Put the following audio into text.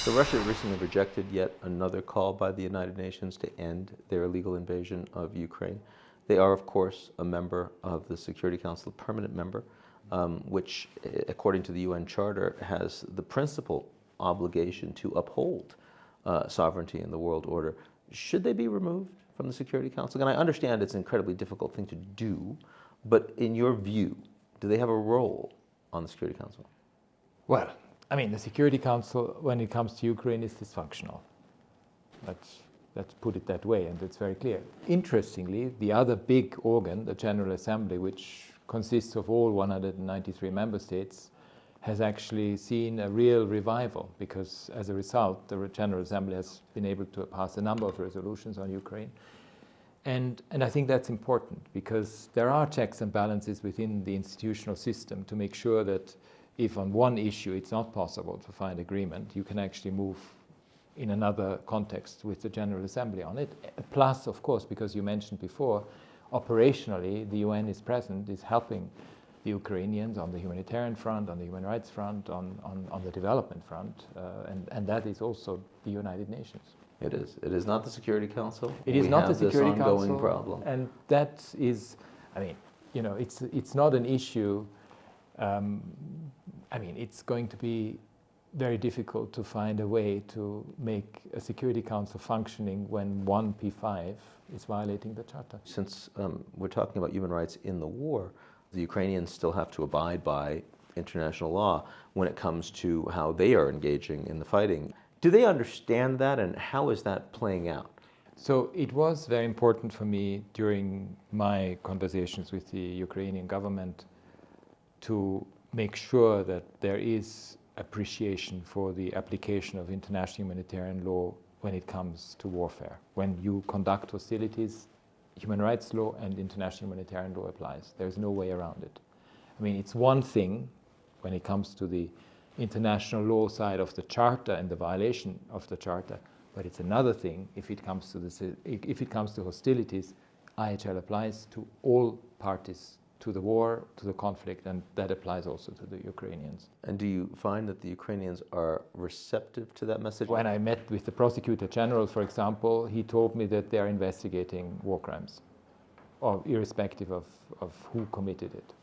So Russia recently rejected yet another call by the United Nations to end their illegal invasion of Ukraine. They are, of course, a member of the Security Council, a permanent member, which, according to the UN Charter, has the principal obligation to uphold sovereignty in the world order. Should they be removed from the Security Council? And I understand it's an incredibly difficult thing to do, but in your view, do they have a role on the Security Council? Well, I mean, the Security Council, when it comes to Ukraine, is dysfunctional. Let's put it that way, and it's very clear. Interestingly, the other big organ, the General Assembly, which consists of all 193 member states, has actually seen a real revival, because as a result, the General Assembly has been able to pass a number of resolutions on Ukraine. And I think that's important, because there are checks and balances within the institutional system to make sure that if on one issue it's not possible to find agreement, you can actually move in another context with the General Assembly on it. Plus, of course, because you mentioned before, operationally the UN is present, is helping the Ukrainians on the humanitarian front, on the human rights front, on the development front, and that is also the United Nations. It is. It is not the Security Council. It is not the Security Council. We have this ongoing problem. And that is, I mean, you know, it's not an issue. I mean, it's going to be very difficult to find a way to make a Security Council functioning when one P5 is violating the Charter. Since we're talking about human rights in the war, the Ukrainians still have to abide by international law when it comes to how they are engaging in the fighting. Do they understand that, and how is that playing out? So it was very important for me during my conversations with the Ukrainian government to make sure that there is appreciation for the application of international humanitarian law when it comes to warfare. When you conduct hostilities, human rights law and international humanitarian law applies. There's no way around it. I mean, it's one thing when it comes to the international law side of the Charter and the violation of the Charter, but it's another thing if it comes to hostilities. IHL applies to all parties to the war, to the conflict, and that applies also to the Ukrainians. And do you find that the Ukrainians are receptive to that message? When I met with the prosecutor general, for example, he told me that they are investigating war crimes, or irrespective of who committed it.